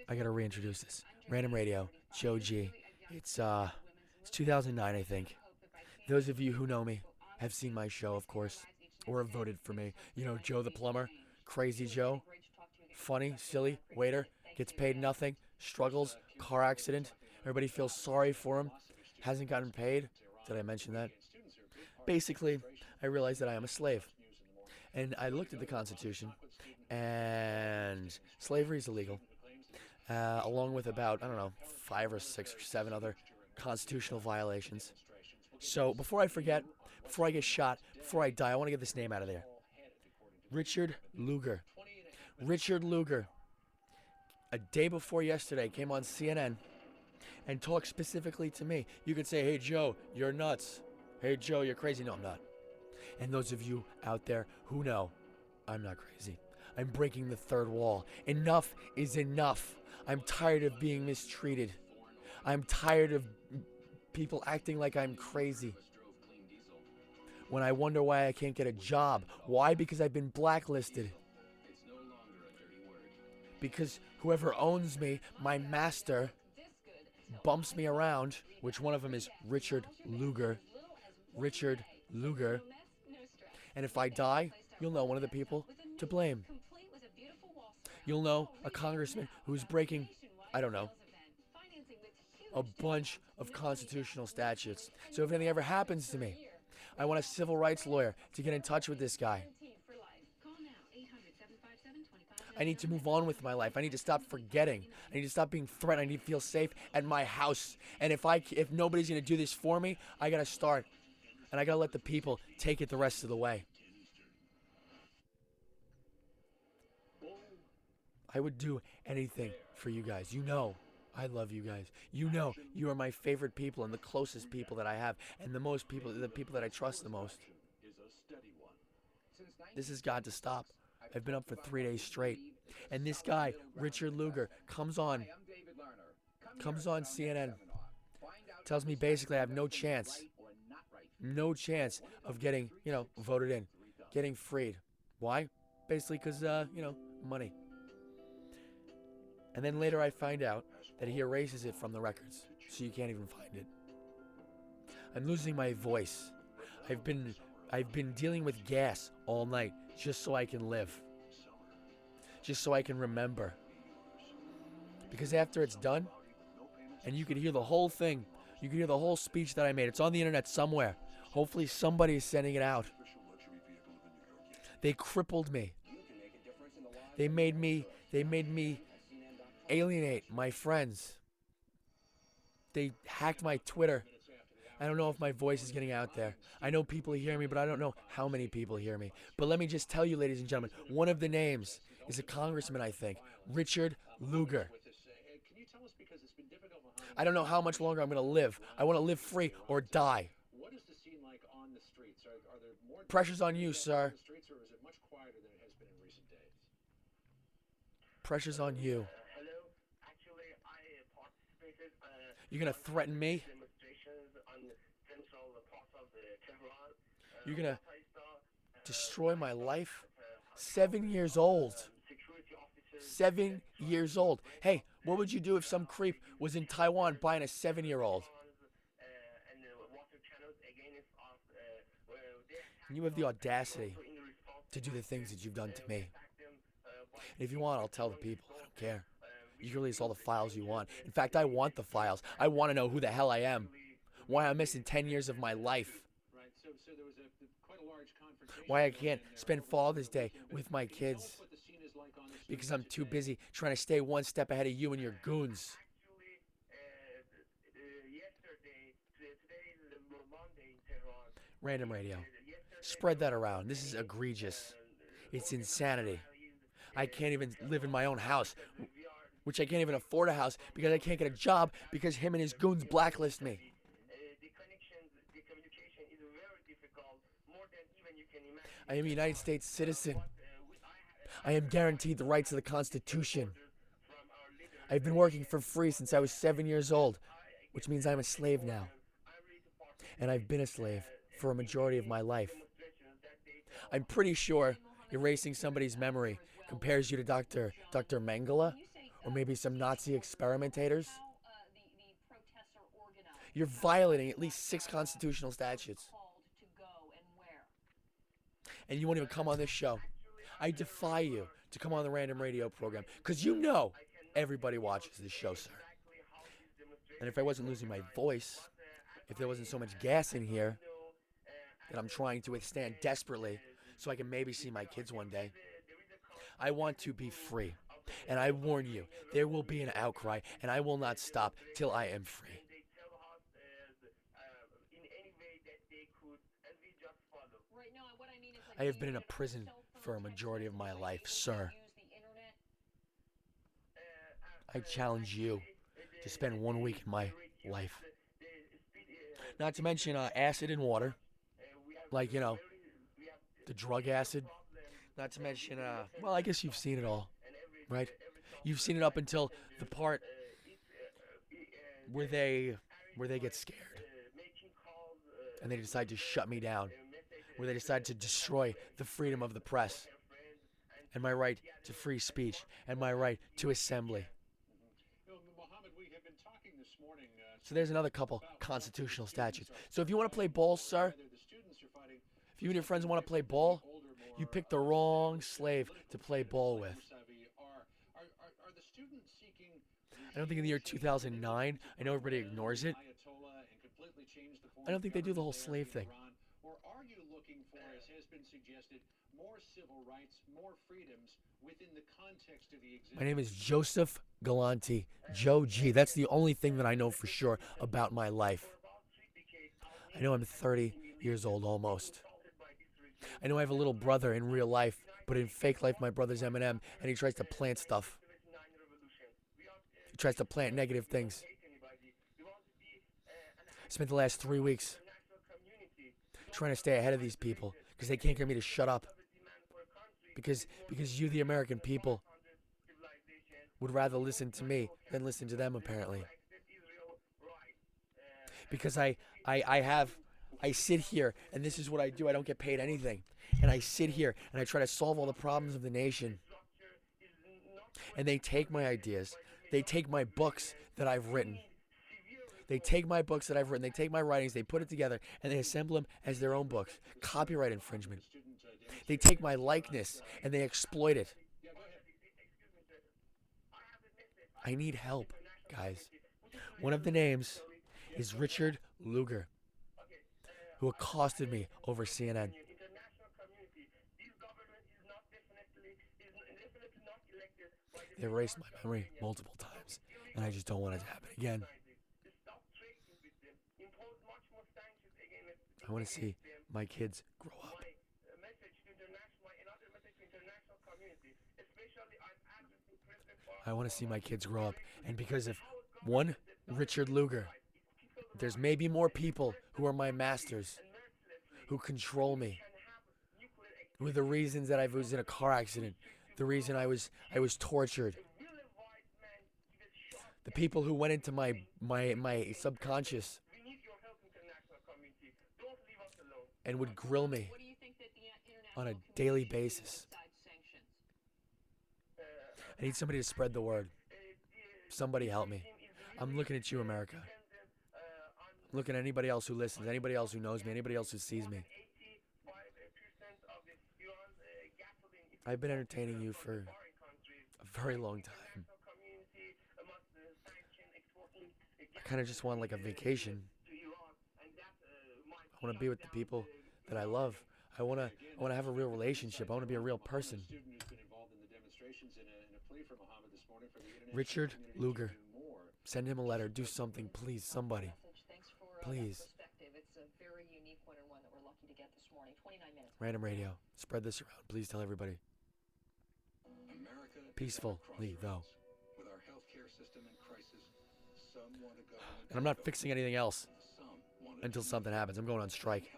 I gotta reintroduce this. Random Radio, Joe G. It's 2009, I think. Those of you who know me have seen my show, of course, or have voted for me. You know, Joe the plumber, Crazy Joe, funny, silly, waiter, gets paid nothing, struggles, car accident. Everybody feels sorry for him, hasn't gotten paid. Did I mention that? Basically, I realized that I am a slave. And I looked at the Constitution, and slavery is illegal, along with about, I don't know, 5 or 6 or 7 other constitutional violations. So before I forget, before I get shot, before I die, I want to get this name out of there. Richard Lugar. Richard Lugar, a day before yesterday, came on CNN and talked specifically to me. You could say, hey, Joe, you're nuts. Hey, Joe, you're crazy. No, I'm not. And those of you out there who know, I'm not crazy. I'm breaking the third wall. Enough is enough. I'm tired of being mistreated. I'm tired of people acting like I'm crazy. When I wonder why I can't get a job. Why? Because I've been blacklisted. Because whoever owns me, my master, bumps me around, which one of them is Richard Lugar. Richard Lugar. And if I die, you'll know one of the people to blame. You'll know a congressman who's breaking, I don't know, a bunch of constitutional statutes. So if anything ever happens to me, I want a civil rights lawyer to get in touch with this guy. I need to move on with my life. I need to stop forgetting. I need to stop being threatened. I need to feel safe at my house. And if nobody's going to do this for me, I got to start. And I got to let the people take it the rest of the way. I would do anything for you guys. You know, I love you guys. You know, you are my favorite people and the closest people that I have, and the people that I trust the most. This has got to stop. I've been up for 3 days straight. And this guy, Richard Lugar, comes on CNN, tells me basically I have no chance of getting, voted in, getting freed. Why? Basically because, money. And then later I find out that he erases it from the records, so you can't even find it. I'm losing my voice. I've been dealing with gas all night just so I can live. Just so I can remember. Because after it's done, and you can hear the whole thing, you can hear the whole speech that I made. It's on the internet somewhere. Hopefully somebody is sending it out. They crippled me. They made me alienate my friends. They hacked my Twitter. I don't know if my voice is getting out there. I know people hear me, but I don't know how many people hear me. But let me just tell you, ladies and gentlemen, one of the names is a congressman, I think, Richard Lugar. I don't know how much longer I'm going to live. I want to live free or die. Pressure's on you, sir. Pressure's on you. You're going to threaten me? You're going to destroy my life? 7 years old. 7 years old. Hey, what would you do if some creep was in Taiwan buying a 7-year-old? And you have the audacity to do the things that you've done to me. And if you want, I'll tell the people. I don't care. You can release all the files you want. In fact, I want the files. I want to know who the hell I am. Why I'm missing 10 years of my life. Why I can't spend Father's Day with my kids. Because I'm too busy trying to stay one step ahead of you and your goons. Random Radio. Spread that around. This is egregious. It's insanity. I can't even live in my own house, which I can't even afford a house because I can't get a job because him and his goons blacklist me. I am a United States citizen. I am guaranteed the rights of the Constitution. I've been working for free since I was 7 years old, which means I'm a slave now. And I've been a slave for a majority of my life. I'm pretty sure erasing somebody's memory compares you to Dr. Mengele or maybe some Nazi experimentators. You're violating at least 6 constitutional statutes. And you won't even come on this show. I defy you to come on the Random Radio program, because you know everybody watches this show, sir. And if I wasn't losing my voice, if there wasn't so much gas in here that I'm trying to withstand desperately so I can maybe see my kids one day, I want to be free. And I warn you, there will be an outcry, and I will not stop till I am free. I have been in a prison for a majority of my life, sir. I challenge you to spend 1 week in my life. Not to mention acid and water, like, the drug acid. Not to mention, well, I guess you've seen it all, right? You've seen it up until the part where they get scared and they decide to shut me down, where they decide to destroy the freedom of the press and my right to free speech and my right to assembly. So there's another couple constitutional statutes. So if you want to play ball, sir, if you and your friends want to play ball, you picked the wrong slave to play ball with. I don't think in the year 2009, I know everybody ignores it, I don't think they do the whole slave thing. Or are you looking for, as has been suggested, more civil rights, more freedoms within the context of the existing... My name is Joseph Galante, Joe G. That's the only thing that I know for sure about my life. I know I'm 30 years old almost. I know I have a little brother in real life, but in fake life my brother's Eminem, and he tries to plant stuff. He tries to plant negative things. I spent the last 3 weeks trying to stay ahead of these people because they can't get me to shut up. Because you, the American people, would rather listen to me than listen to them, apparently. Because I sit here, and this is what I do. I don't get paid anything. And I sit here, and I try to solve all the problems of the nation. And they take my ideas. They take my books that I've written. They take my books that I've written, they take my writings, they put it together, and they assemble them as their own books. Copyright infringement. They take my likeness, and they exploit it. I need help, guys. One of the names is Richard Lugar, who accosted me over CNN. They erased my memory multiple times, and I just don't want it to happen again. I want to see my kids grow up. I want to see my kids grow up. And because of one Richard Lugar, there's maybe more people who are my masters, who control me, who are the reasons that I was in a car accident, the reason I was tortured, the people who went into my subconscious and would grill me on a daily basis. I need somebody to spread the word. Somebody help me. I'm looking at you, America. I'm looking at anybody else who listens, anybody else who knows me, anybody else who sees me. I've been entertaining you for a very long time. I kind of just want like a vacation. I want to be with the people that I love. I want to have a real relationship. I want to be a real person. Richard Lugar. Send him a letter. Do something, please, somebody. Please. Random Radio. Spread this around. Please tell everybody. Peacefully, though. And I'm not fixing anything else until something happens. I'm going on strike.